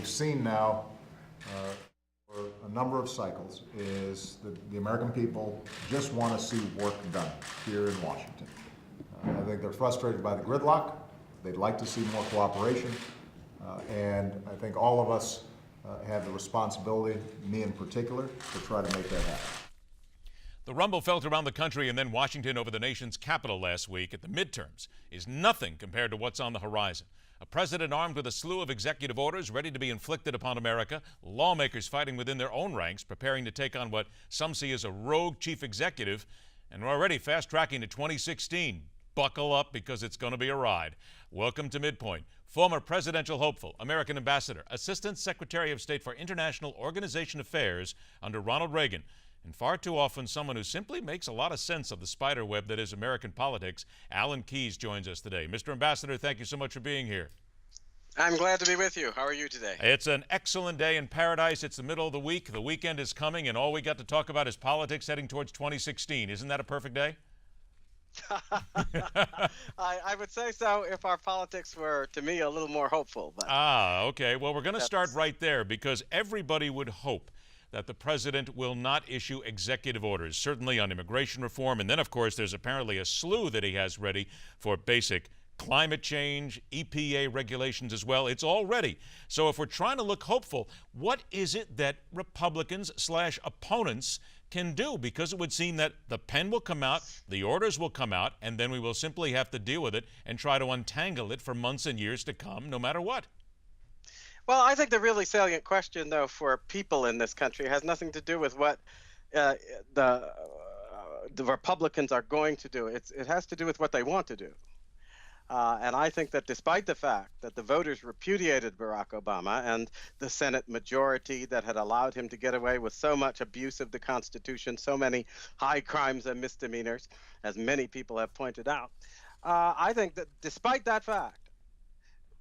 we've seen now for a number of cycles is that the American people just want to see work done here in Washington. I think they're frustrated by the gridlock. They'd like to see more cooperation. And I think all of us have the responsibility, me in particular, to try to make that happen. The rumble felt around the country and then Washington over the nation's capital last week at the midterms is nothing compared to what's on the horizon. A president armed with a slew of executive orders ready to be inflicted upon America, lawmakers fighting within their own ranks, preparing to take on what some see as a rogue chief executive, and we're already fast-tracking to 2016. Buckle up because it's going to be a ride. Welcome to MidPoint. Former presidential hopeful, American ambassador, Assistant Secretary of State for International Organization Affairs under Ronald Reagan, and far too often someone who simply makes a lot of sense of the spider web that is American politics. Alan Keyes joins us today. Mr. Ambassador, thank you so much for being here. I'm glad to be with you. How are you today? It's an excellent day in paradise. It's the middle of the week. The weekend is coming, and all we got to talk about is politics heading towards 2016. Isn't that a perfect day? I would say so if our politics were, to me, a little more hopeful. But okay. Well, we're going to start right there because everybody would hope that the president will not issue executive orders, certainly on immigration reform. And then, of course, there's apparently a slew that he has ready for basic climate change, EPA regulations as well. It's all ready. So if we're trying to look hopeful, what is it that Republicans/opponents can do? Because it would seem that the pen will come out, the orders will come out, and then we will simply have to deal with it and try to untangle it for months and years to come, no matter what. Well, I think the really salient question, though, for people in this country has nothing to do with what the Republicans are going to do. It has to do with what they want to do. And I think that despite the fact that the voters repudiated Barack Obama and the Senate majority that had allowed him to get away with so much abuse of the Constitution, so many high crimes and misdemeanors, as many people have pointed out, I think that despite that fact,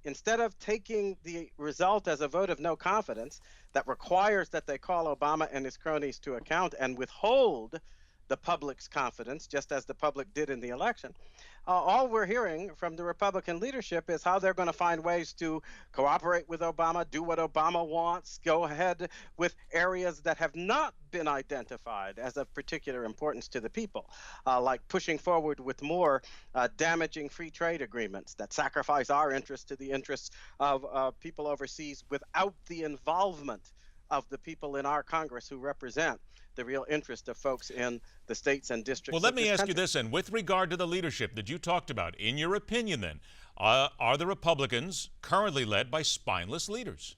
instead of taking the result as a vote of no confidence that requires that they call Obama and his cronies to account and withhold the public's confidence, just as the public did in the election, all we're hearing from the Republican leadership is how they're going to find ways to cooperate with Obama, do what Obama wants, go ahead with areas that have not been identified as of particular importance to the people, like pushing forward with more damaging free trade agreements that sacrifice our interests to the interests of people overseas without the involvement of the people in our Congress who represent the real interest of folks in the states and districts. Well, let me ask you this, and with regard to the leadership that you talked about, in your opinion then, are the Republicans currently led by spineless leaders?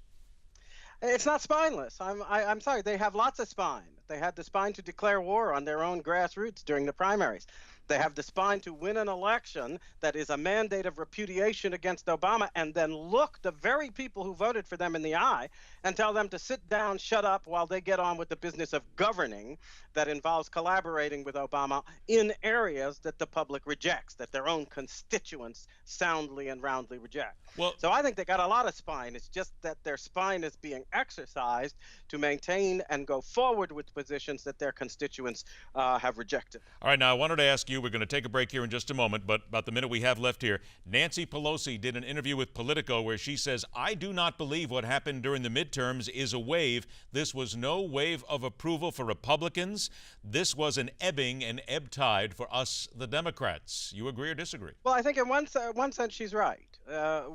It's not spineless. I'm sorry. They have lots of spine. They had the spine to declare war on their own grassroots during the primaries. They have the spine to win an election that is a mandate of repudiation against Obama and then look the very people who voted for them in the eye and tell them to sit down, shut up, while they get on with the business of governing that involves collaborating with Obama in areas that the public rejects, that their own constituents soundly and roundly reject. Well, so I think they got a lot of spine. It's just that their spine is being exercised to maintain and go forward with positions that their constituents have rejected. All right, now I wanted to ask you, we're going to take a break here in just a moment, but about the minute we have left here, Nancy Pelosi did an interview with Politico where she says, I do not believe what happened during the midterms is a wave. This was no wave of approval for Republicans. This was an ebbing and ebb tide for us, the Democrats. You agree or disagree? Well, I think in one sense she's right.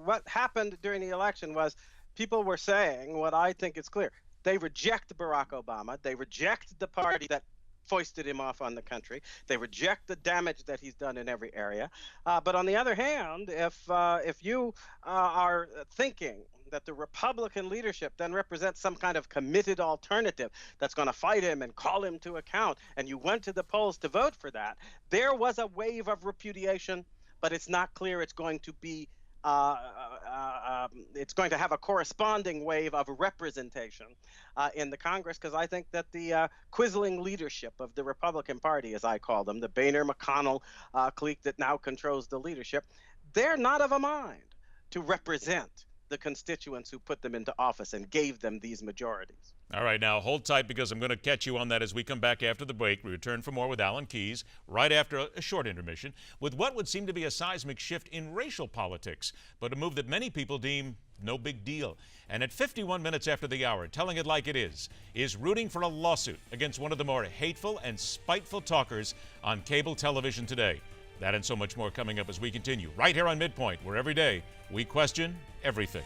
What happened during the election was people were saying what I think is clear. They reject Barack Obama. They reject the party that foisted him off on the country. They reject the damage that he's done in every area. But on the other hand, if you are thinking that the Republican leadership then represents some kind of committed alternative that's going to fight him and call him to account, and you went to the polls to vote for that, there was a wave of repudiation, but it's not clear it's going to be it's going to have a corresponding wave of representation in the Congress, because I think that the quisling leadership of the Republican Party, as I call them, the Boehner-McConnell clique that now controls the leadership, they're not of a mind to represent the constituents who put them into office and gave them these majorities. All right, now hold tight because I'm going to catch you on that as we come back after the break. We return for more with Alan Keyes right after a short intermission with what would seem to be a seismic shift in racial politics, but a move that many people deem no big deal. And at 51 minutes after the hour, telling it like it is rooting for a lawsuit against one of the more hateful and spiteful talkers on cable television today. That and so much more coming up as we continue right here on MidPoint, where every day we question everything.